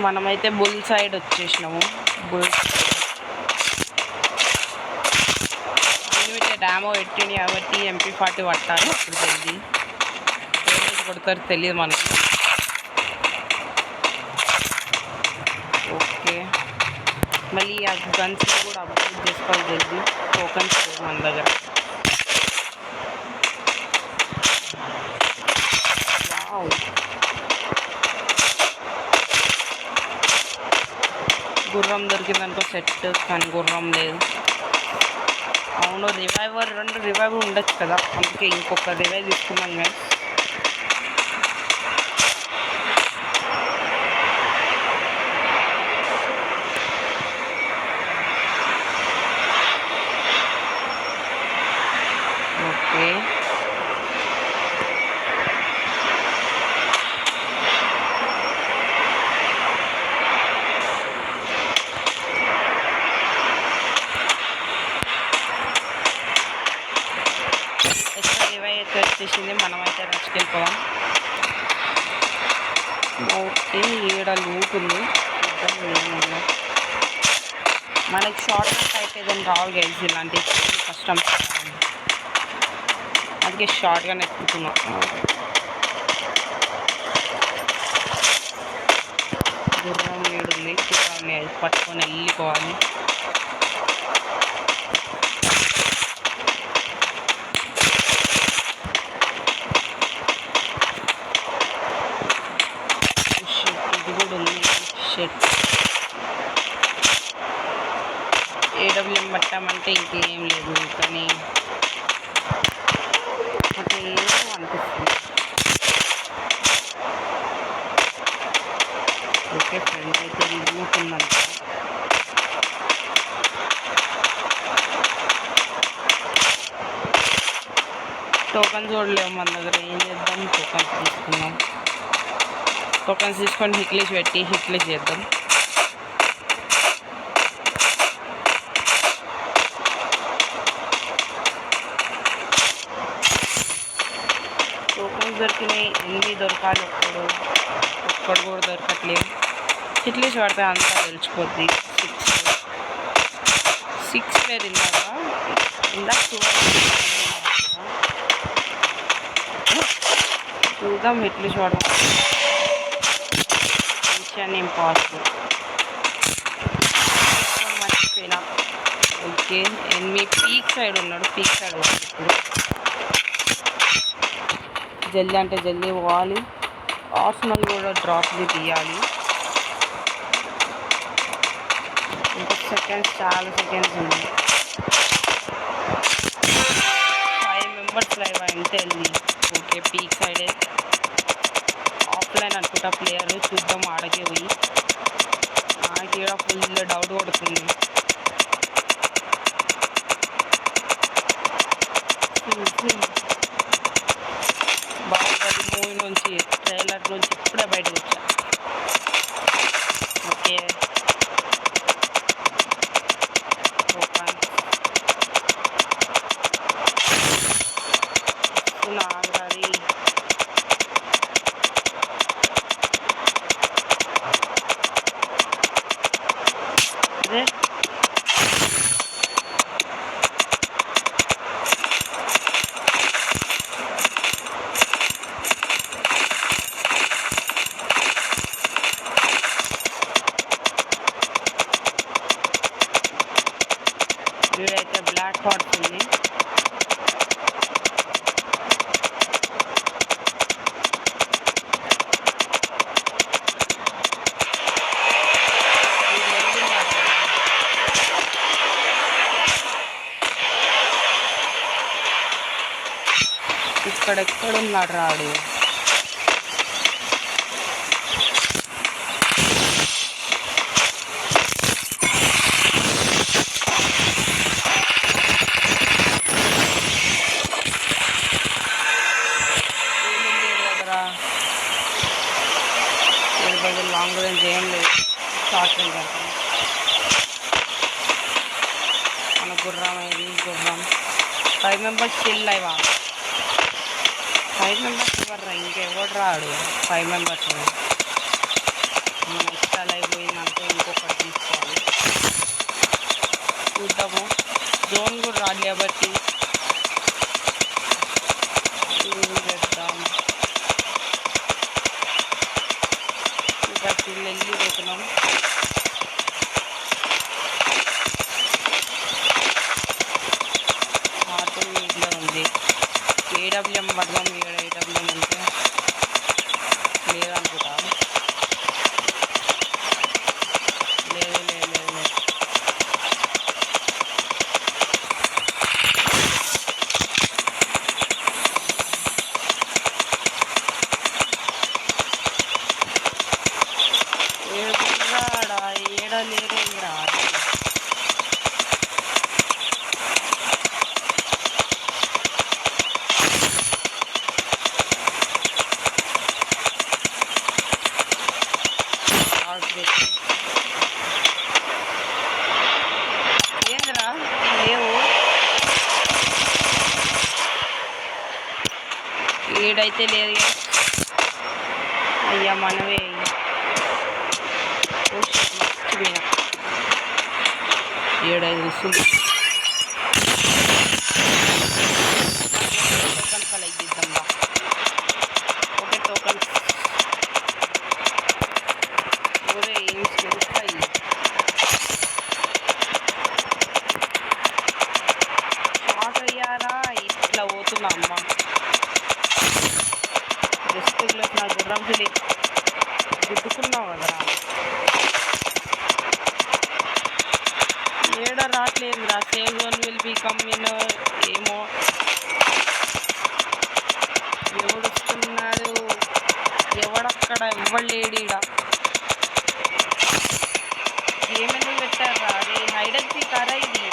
మనమైతే bull side వచ్చేసినాము. Bull unlimited డామో పెట్టింది కాబట్టి MP40 పట్టాలి. ఇప్పుడు తెలియదు ఏమైతే కొడతారు తెలియదు మనకి. ఓకే, మళ్ళీ ఆ గన్స్ కూడా అప్డేట్ చేసుకోవాలి. తెలియదు టోకన్స్ మన దగ్గర. గుర్రం దొరికిందనుకో సెట్, కానీ గుర్రం లేదు. అవును, రివైవర్ 2 రివైవర్ ఉండొచ్చు కదా, అందుకే ఇంకొక రివైవ్ తీసుకున్నాం కానీ. ఓకే, ఎక్స్ట్రా రివైవ్ అయితే వచ్చేసింది. మనమైతే రచ్చుకెళ్ళిపోదాం. ఓకే, ఈడ లూట్ ఉంది. ఏమన్నా మనకి షార్ట్ కట్ అయితే ఏదైనా రావాలి గైస్. ఇలాంటి కష్టం, అందుకే షార్ట్గా ఎక్కుతున్నాం. గుర్రం ఏడుంది, గుర్రాన్ని పట్టుకొని వెళ్ళిపోవాలి. ఇది కూడా ఉంది. షెట్ AWM పట్టామంటే ఇంకేం లేదు, కానీ అంటే ఏదో అనిపిస్తుంది. ఓకే, ఫ్రెండ్ అయితే లూట్ ఉందంట. టోకన్స్ చూడలేము మన దగ్గర. ఏం చేద్దాం, టోకన్స్ తీసుకున్నాం. టోకన్స్ తీసుకొని హిట్లిష్ పెట్టి హిట్లిష్ చేద్దాం. టోకన్స్ దొరికినాయి, ఎన్ని దొరకాలి. ఒక్కడు కూడా దొరకట్లేదు. హిట్లిష్ పడితే అంతా తెలిసిపోద్ది. 6 పేరు ఇందాక 12 చూద్దాం. హిట్లిష్ పడదాం. మిషన్ ఇంపాసిబుల్ మర్చిపోయినా. ఓకే, ఎనిమి పీక్ సైడ్ ఉన్నాడు. పీక్ సైడ్ ఉన్నాడు. ఇప్పుడు జల్దీ అంటే జల్దీ పోవాలి. ఆర్సనల్ కూడా డ్రాప్ని తీయాలి. ఇంకా సెకండ్స్, చాలా సెకండ్స్ ఉంది. 5 మెంబర్స్ లైవ్ అంటే వెళ్ళి. ఓకే, పీక్ సైడే ఆఫ్లైన్ అనుకుంటా ప్లేయర్. చూద్దాం ఆడకే పోయి. నాకు కూడా ఫుల్ డౌట్ కొడుతుంది. బాహుబలి మూవీ నుంచి, ట్రైలర్ నుంచి ఇప్పుడే బయటకు వచ్చా. ఓకే, ఆగ్రాది. అదే వీడైతే బ్లాక్ హార్స్ ఉంది. ఇక్కడెక్కడున్నాడు రాడు. లాంగ్ రేంజ్ ఏం లేదు, షార్ట్ రేంజ్ అంటే. మన గుర్రం ఇది గుర్రం. 5 మెంబర్స్ స్టిల్ లైవా? 5 మెంబర్స్ ఎవర్రా, ఇంకెవడు రాడు. 5 మెంబర్స్ మన ఎక్స్ట్రా లైవ్ పోయిందంటే ఇంకొకటి తీసుకోవాలి. చూద్దాము. జోన్ కూడా రాదు కాబట్టి చేద్దాం. ఇంకా వెళ్ళి పోతున్నాం. ఆటో ఇట్లా ఉంది. ఏడబ్ల్యూఎం పడదాం. ఏడబ్ల్యూఎం అంటే లేదనుకుంటా. లేదు లేదు లేదు లేదు. ఏడురాడా ఏడలేరేంద్రా. ఏంద్రా లేవు. ఏడైతే లేదు. అయ్యా మనమే మర్చిపోయినా. ఏడైదు వస్తుంది. టోకన్ కలెక్ట్ చేద్దాం. ఓకే టోకన్ ఒరే ఏం తెలుస్తాయి. షార్ట్ అయ్యారా ఇట్లా పోతున్నా అమ్మ. జస్ట్ నా గుర్రం పిలి గుద్దుకున్నావు కదరా. ఏడ రావట్లేదురా. Save zone will be coming. ఏమో ఎవడొస్తున్నాడు. ఎవడక్కడ ఎవ్వడు లేడీడ. గేమ్ ఎందుకు పెట్టారా. అదే హైడ్ అండ్ సీక్ కారా ఇది.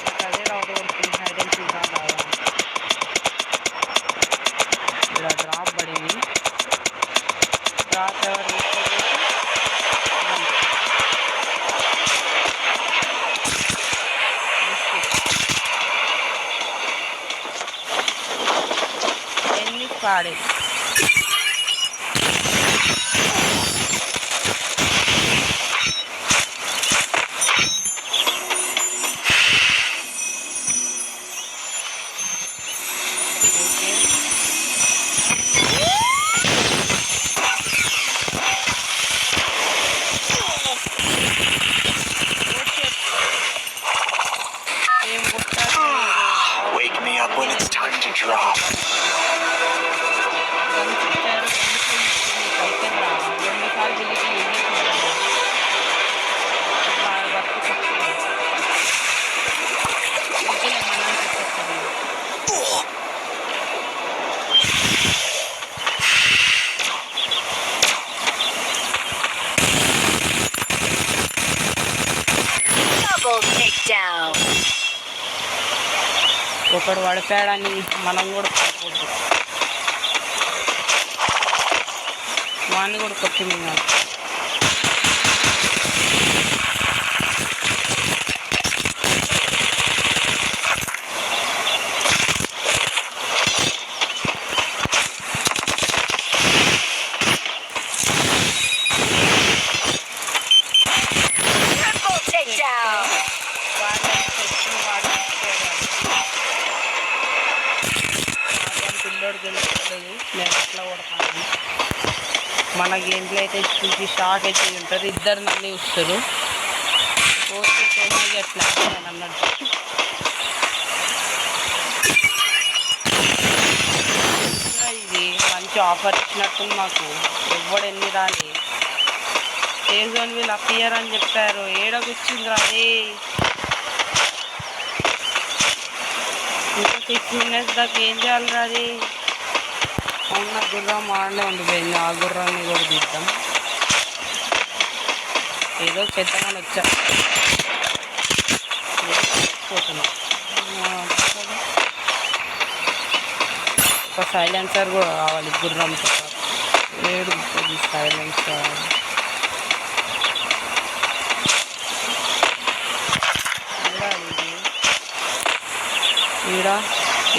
నాకు అదే డౌట్ పడుతుంది. హైడ్ అండ్ సీక్ కాదా. ఇలా డ్రాప్ పడింది. డ్రాప్ ఎవరు ఎన్ని పాడే. Wake me up when it's time to drop. Double takedown. ఒకడు పడిపోయాడని మనం కూడా పడిపోద్దు. వాడిని కూడా కొట్టింది. Triple takedown. పిల్లోడు తెలుస్తుంది. నేను ఎట్లా కొడతాను. మన గేమ్లో అయితే చూసి షాక్ అయితే ఉంటారు. ఇద్దరు నన్ను చూస్తారు. ఓకే తొమ్మిది ఎట్లా అన్నట్టు. ఇది మంచి ఆఫర్ ఇచ్చినట్టుంది మాకు. ఎవ్వడు ఎన్ని రాలే. సేవ్ జోన్ వీళ్ళు అప్పియర్ అని చెప్పారు. ఏడకొచ్చింది రాదే. ఇంకా 6 minutes దాకా ఏం చేయాలి రాది. అవునా గుర్రం ఆడనే ఉండిపోయింది. ఆ గుర్రాన్ని కూడా తీద్దాం. ఏదో చేద్దామని వచ్చా. పోతున్నాం. ఒక సైలెన్సర్ కూడా కావాలి గుర్రంతో. ఏడు సైలెన్సర్.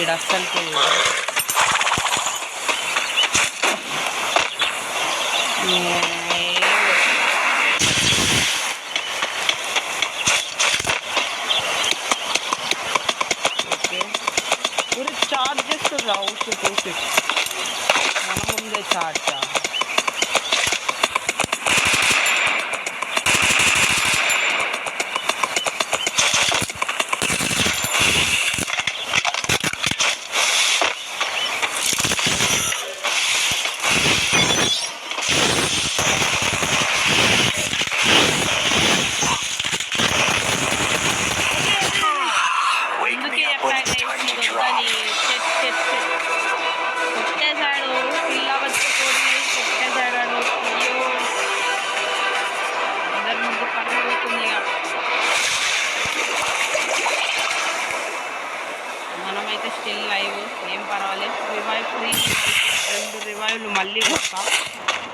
ఈడ అస్సలు ఓకే ఊరి చార్జ్ చేస్తుండ్రా ఊసి మన ముందే చార్జా Wake అందుకే me up చెప్పా when it's guys time to ఇది drop. వద్దని సెట్ కొట్టేశాడు పిల్ల వచ్చి కొట్టి కొట్టేశాడు అయ్యో అందరి ముందు పని అవుతుంది ఇక మనమైతే స్టిల్ లైవ్ ఏం పర్వాలేదు రివైవ్ ఫ్రీ 2 రివైవ్లు మళ్ళీ కొడతా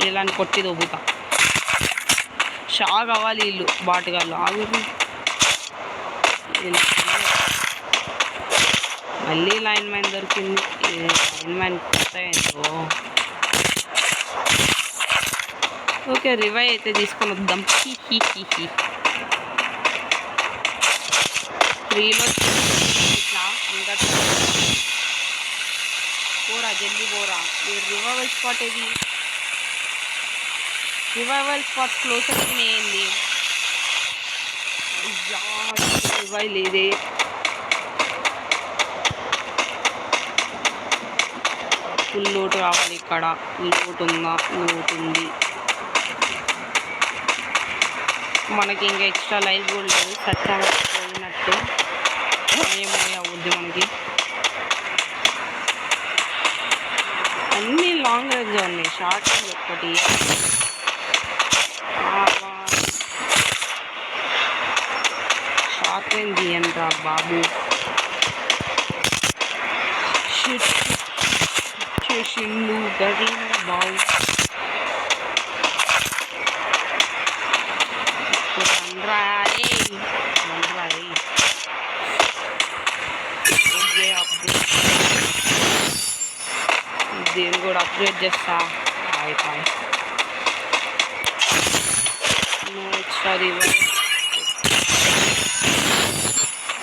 ఇలాని కొట్టి దొబ్బుతా షాక్ అవ్వాలి వీళ్ళు బాటుగాళ్ళు ఆగురు మళ్ళీ లైన్ మ్యాన్ దొరికింది లైన్ మ్యాన్ కొత్త ఓకే రివైవ్ అయితే తీసుకొని వద్దాం త్రీలో ఇట్లా ఇంకా పోరా జల్దీ పోరా ఈ రివైవల్ స్పాట్ ఏది రివైవల్ స్పాట్ క్లోజ్ అయిపోయింది రివైవ్ లేదే ఫుల్ లోటు కావాలి ఇక్కడ లోటు ఉందా లోటు ఉంది మనకి ఇంకా ఎక్స్ట్రా లైఫ్ కూడా లేదు పోయినట్టు ఏమో అవుద్ది మనకి అన్నీ లాంగ్ రేంజ్ ఉన్నాయి షార్ట్ రేంజ్ ఒక్కటి షార్ట్ రేంజ్ ఇయ్యండిరా బాబు షిట్ చేసిండు గరీన బావు దీన్ని కూడా అప్గ్రేడ్ చేస్తా అయిపోయి ఎక్స్ట్రా రివర్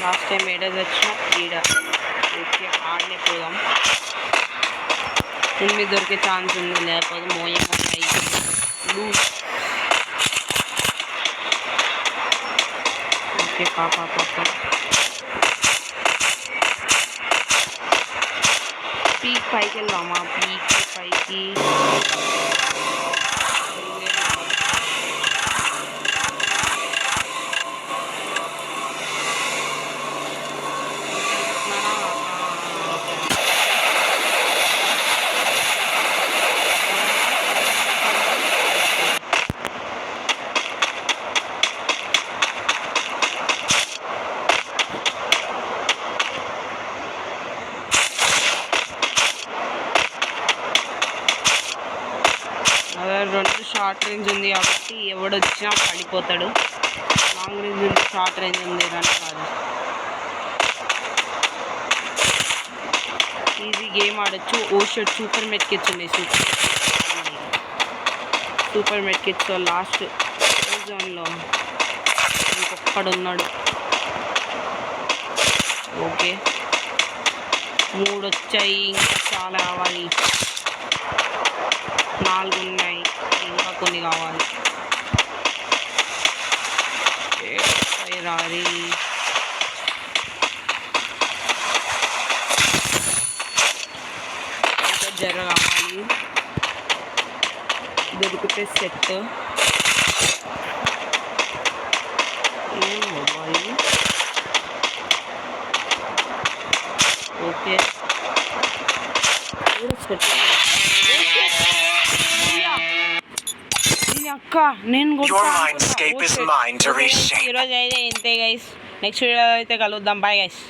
లాస్ట్ టైం ఏడాది వచ్చిన ఈడ ఓకే ఆడనే పోదాం ఎనిమిది దొరికే ఛాన్స్ ఉంది లేకపోతే మోయ లూజ్ ఓకే పాప పీక్ పైకి వెళ్దామా పీక్ పైకి రెండు షార్ట్ రేంజ్ ఉంది కాబట్టి ఎవడొచ్చినా పడిపోతాడు లాంగ్ రేంజ్ ఉంది షార్ట్ రేంజ్ ఉంది రన్ కాదు ఈజీ గేమ్ ఆడొచ్చు ఓ షర్ట్ సూపర్ మెడ్ కిట్స్ ఉన్నాయి సూపర్ మెడ్ కిట్స్ లాస్ట్ జోన్లో ఇంకొక్కడు ఉన్నాడు ఓకే 3 వచ్చాయి ఇంకా చాలా కావాలి 4 ఉన్నాయి ఇంకా కొన్ని కావాలి రారి ఇంకా జర కావాలి దొరికితే సెట్ ఏం మొబైల్ ఓకే సెట్ అక్క నేను ఈరోజు అయితే ఇంతే గైస్ నెక్స్ట్ వీడియో అయితే కలుద్దాం బాయ్ గైస్